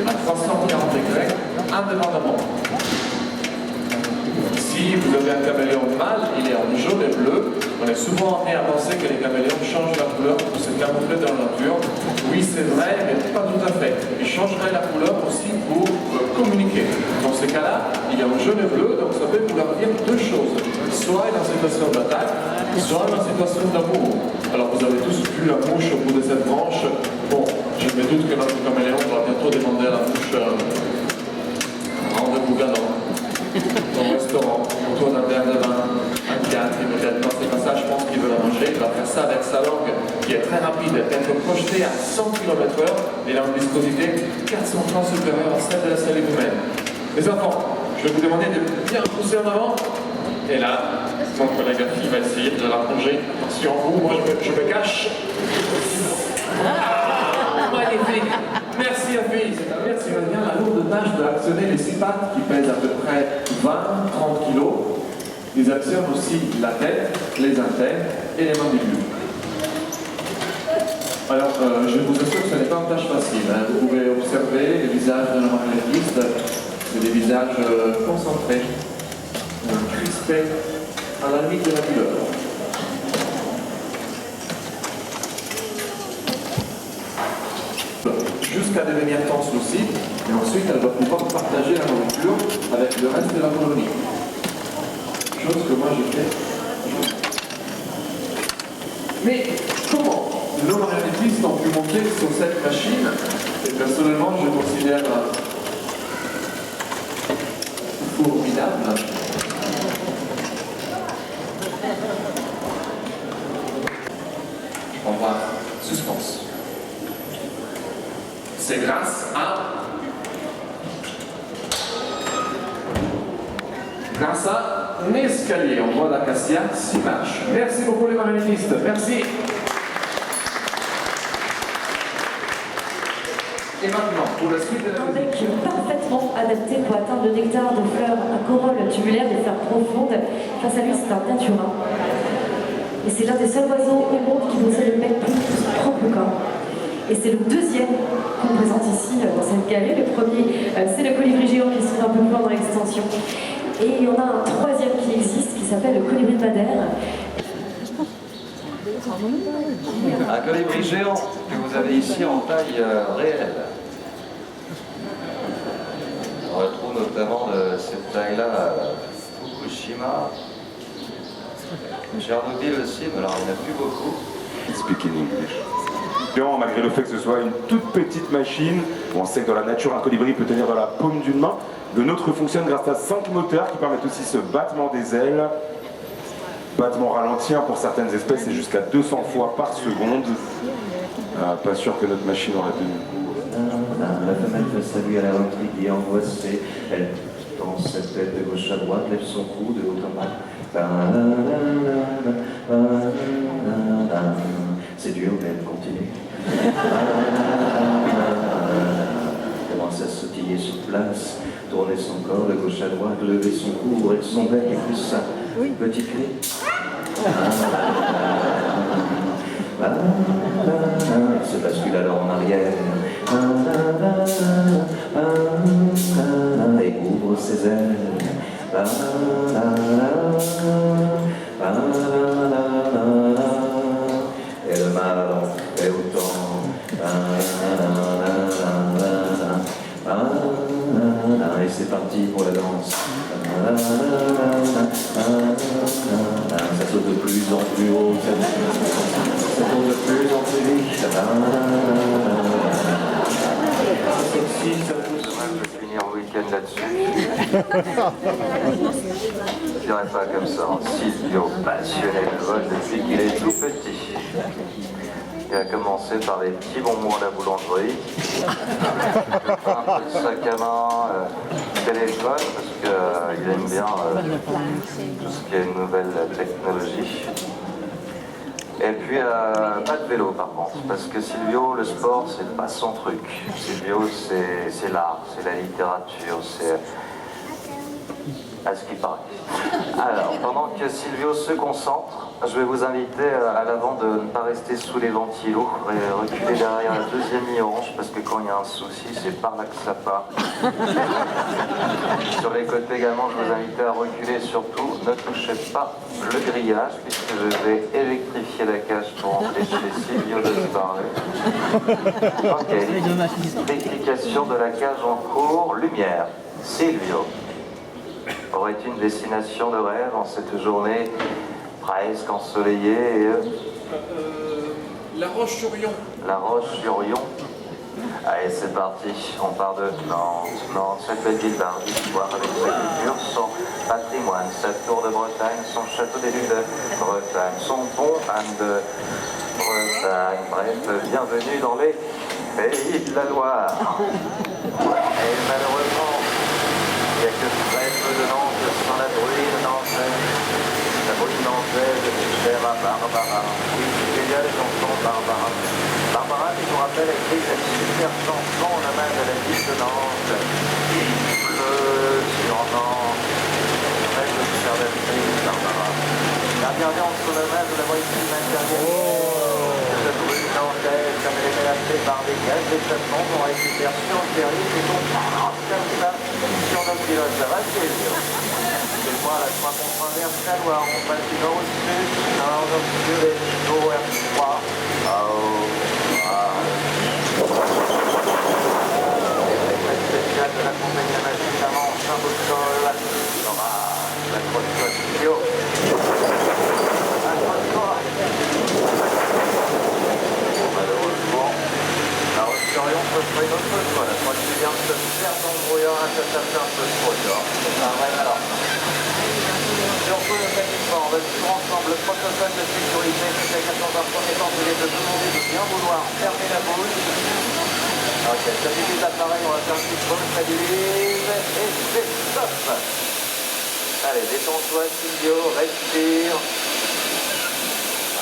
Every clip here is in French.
à 340 degrés indépendamment. Si vous avez un caméléon mâle, il est en jaune et bleu. On est souvent amené à penser que les caméléons changent la couleur pour se camoufler dans la nature. Oui, c'est vrai, mais pas tout à fait. Ils changeraient la couleur aussi pour communiquer. Dans ce cas-là, il est en jaune et bleu, donc ça peut vouloir dire deux choses. Soit il est en situation d'attaque, soit en situation d'amour. Alors vous avez tous vu la mouche au bout de cette branche. Bon, je me doute que notre caméléon va bientôt demander à la mouche rendez-vous galant. Au restaurant, autour d'un verre de vin, un piano, peut-être non, c'est pas ça, je pense qu'il veut la manger, il va faire ça avec sa langue qui est très rapide, elle peut être projetée à 100 km/h, il a une viscosité 400 fois supérieure à celle de la salive humaine. Les enfants, je vais vous demander de bien pousser en avant, et là, mon collègue Afi va essayer de la plonger. Attention, moi je me cache. Magnifique. Merci Afi. C'est-à-dire qu'il revient la lourde tâche d'actionner les 6 pattes qui pèsent à peu près 20-30 kg. Ils actionnent aussi la tête, les intègres et les mandibules. Alors, je vous assure que ce n'est pas une tâche facile. Hein. Vous pouvez observer les visages de nos marionettistes, c'est des visages concentrés, crispés, à la limite de la douleur. Jusqu'à devenir translucide, et ensuite elle va pouvoir partager la nourriture avec le reste de la colonie. Chose que moi j'ai fait. Mais comment nos marionnettistes ont pu monter sur cette machine? Et personnellement, je considère formidable. On va suspense. C'est grâce à un escalier en bois d'acacia 6 marches. Merci beaucoup les marionnettistes. Merci. Et maintenant, pour la suite de la musique. Un bec parfaitement adapté pour atteindre le nectar de fleurs à corolle tubulaire des fleurs profondes. Face à lui, c'est un naturin. Et c'est l'un des seuls oiseaux au monde qui possède le bec plus propre au corps. Et c'est le deuxième qu'on présente ici dans cette galerie. Le premier, c'est le colibri géant qui se trouve un peu plus loin dans l'extension. Et il y en a un troisième qui existe qui s'appelle le colibri de Madère. Un colibri géant que vous avez ici en taille réelle. On retrouve notamment de cette taille-là à Fukushima, Tchernobyl aussi, mais alors il n'y en a plus beaucoup. Speak in English. Malgré le fait que ce soit une toute petite machine, on sait que dans la nature un colibri peut tenir dans la paume d'une main. Le nôtre fonctionne grâce à 5 moteurs qui permettent aussi ce battement des ailes. Battement ralenti pour certaines espèces et jusqu'à 200 fois par seconde. Pas sûr que notre machine aurait tenu. La femelle fait salut à la intriguée, angoissée. Elle tend sa tête de gauche à droite, lève son cou de haut en bas. C'est dur, mais elle continue. Commence à sautiller sur place, tourner son corps de gauche à droite, lever son cou, ouvrir son bec et plus sa petite clé. Il se bascule alors en arrière et ouvre ses ailes. Et le mâle en fait autant. Et c'est parti pour la danse. Ça saute de plus en plus haut, ça tourne de plus en plus vite. Je vais finir le week-end là-dessus. Je dirais pas comme ça, Silvio, passionné de vol depuis qu'il est tout petit. Il a commencé par les petits bonbons à la boulangerie, un peu de sac à main, téléphone, parce qu'il aime bien tout ce qui est nouvelle technologie. Et puis pas de vélo par contre, parce que Silvio, le sport, c'est pas son truc. Silvio, c'est l'art, c'est la littérature, c'est à ce qui paraît. Alors, pendant que Silvio se concentre, Je vais vous inviter à l'avant de ne pas rester sous les ventilos et reculer derrière la deuxième ligne orange parce que quand il y a un souci, c'est par là que ça part. Sur les côtés également, je vous invite à reculer surtout. Ne touchez pas le grillage puisque je vais électrifier la cage pour empêcher Silvio de se barrer. Ok, électrification de la cage en cours. Lumière. Silvio. Aurait une destination de rêve en cette journée presque ensoleillée et... La Roche-sur-Yon. La Roche-sur-Yon. Allez, c'est parti. On part de Nantes. Nantes, cette belle ville d'histoire avec sa culture, son patrimoine, sa tour de Bretagne, son château d'élu de Bretagne, son pont Anne de Bretagne. Bref, bienvenue dans les pays de la Loire. Et malheureusement, il n'y a que très peu de Nantes sans la bruine nantaise. La bruine nantaise est chère à Barbara. Oui, il y a les chansons Barbara. Barbara qui nous rappelle écrit cette super chanson, la main de la ville de Nantes. Il pleut sur Nantes. Rêve de faire la ville, Barbara. La bienvenue sur la main de la moitié intérieure. Cette bruine nantaise, comme elle est menacée par des gaz d'échappement, on récupère sur le périph' et donc comme ça, sur notre pilote, ça va, c'est sûr. C'est le point à la 3 contre inverse, la Loire, on passe du nord au sud, nord au sud, et au R3. Spécial de la compagnie à machine à manche, un bout de sol, la croix studio. Malheureusement, la Roche-sur-Yon peut se une autre fois. La croix qui vient de se faire dans le brouillard, ça fait un peu trop tard. C'est pas vrai, alors. Si on peut le faire une fois, on va suivre ensemble le protocole de sécurité. C'est qu'à dans un premier temps, je vais te demander de bien vouloir fermer la bouche. Ok, stabilise l'appareil, on va faire un petit peu, stabilise, et c'est stop. Allez, détends-toi, Silvio, respire.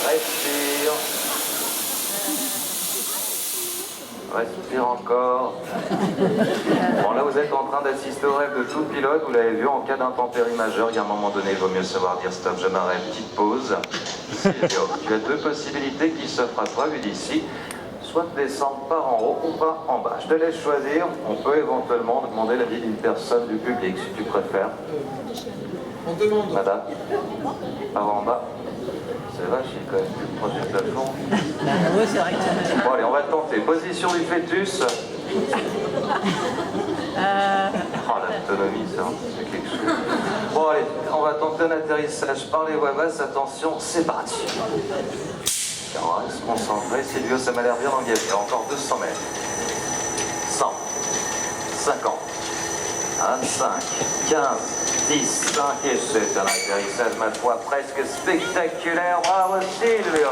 Respire. Respire encore. Bon, là, vous êtes en train d'assister au rêve de tout pilote. Vous l'avez vu, en cas d'intempérie majeure, il y a un moment donné, il vaut mieux savoir dire stop, je m'arrête, petite pause. Silvio, tu as deux possibilités qui s'offrent à toi, vu d'ici. Soit de descendre par en haut ou par en bas. Je te laisse choisir. On peut éventuellement demander l'avis d'une personne du public, si tu préfères. On demande. Madame, par en bas. C'est vache, il est quand même plus proche du plafond. Oui, c'est vrai que ça. Bon, allez, on va tenter. Position du fœtus. Oh, l'autonomie, ça, c'est quelque chose. Bon, allez, on va tenter un atterrissage par les voies basses. Attention, c'est parti. On va se concentrer. Silvio, ça m'a l'air bien engagé. Encore 200 mètres. 100, 50, 25, 15, 10, 5 et 7. Un atterrissage, ma foi, presque spectaculaire. Bravo, Silvio.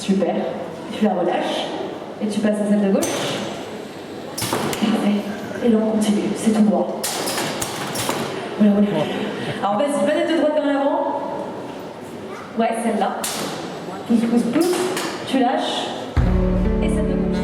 Super. Tu la relâches et tu passes à celle de gauche. Parfait. Et là, on continue. C'est tout droit. Voilà, voilà. Alors, vas-y, peut-être de droite vers l'avant. Ouais, celle-là. Pousse, pousse, pousse. Tu lâches. Et celle de gauche.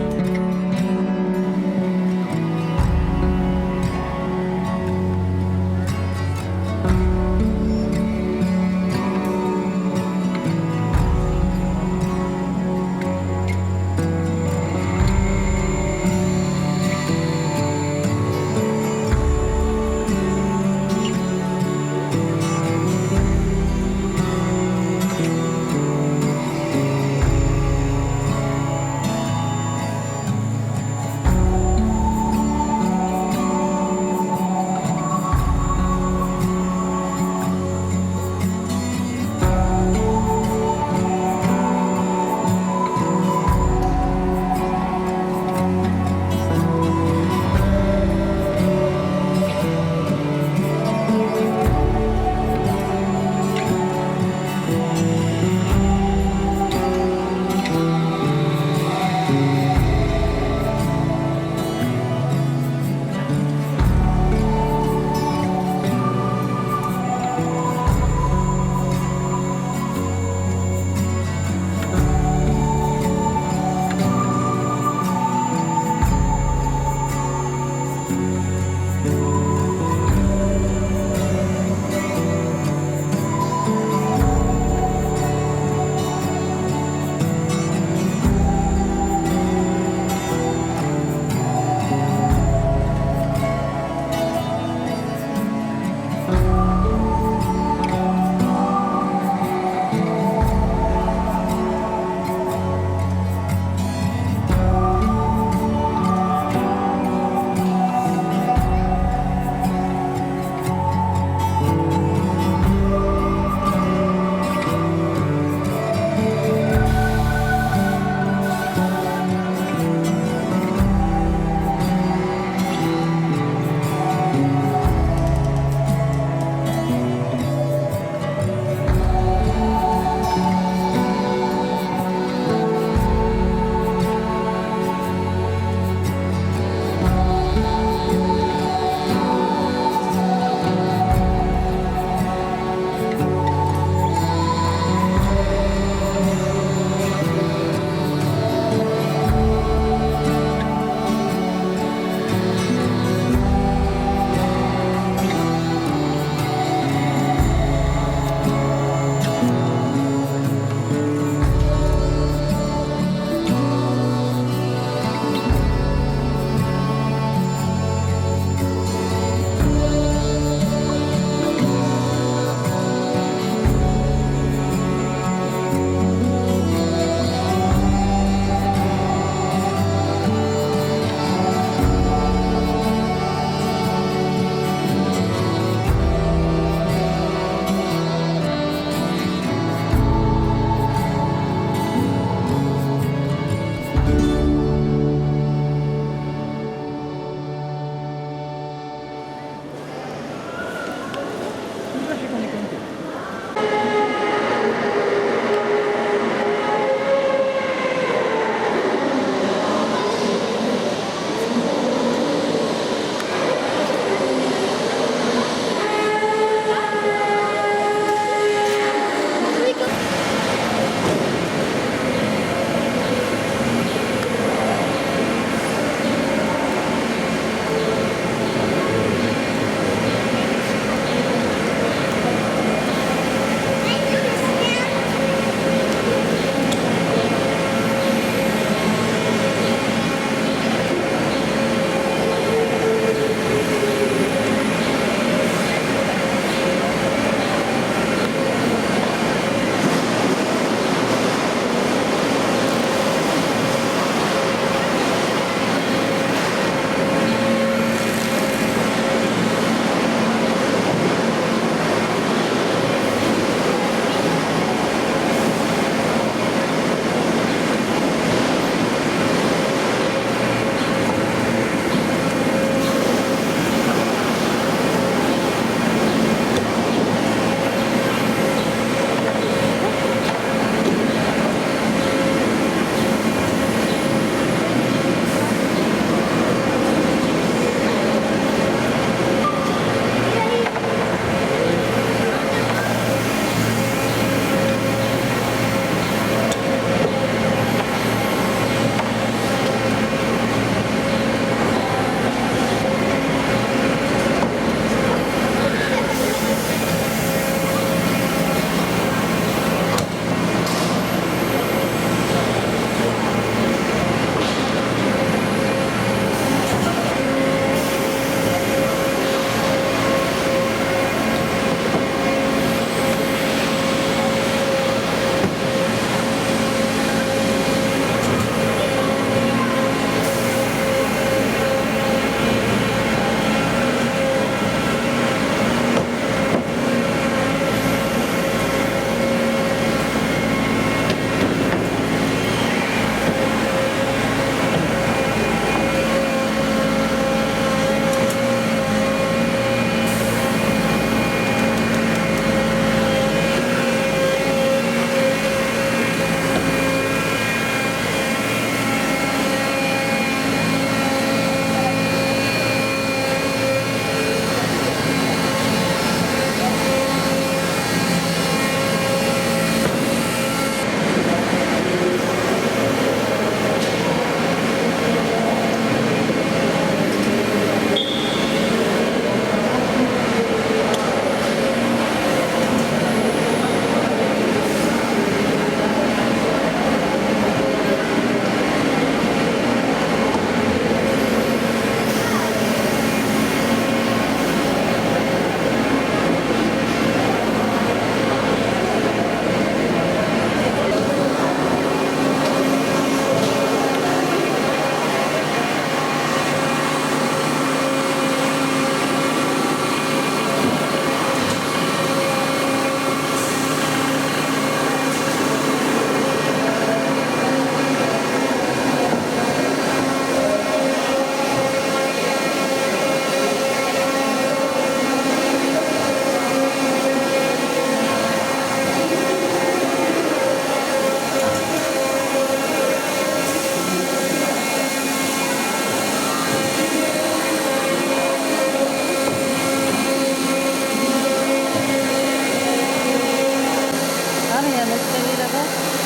installé là-bas.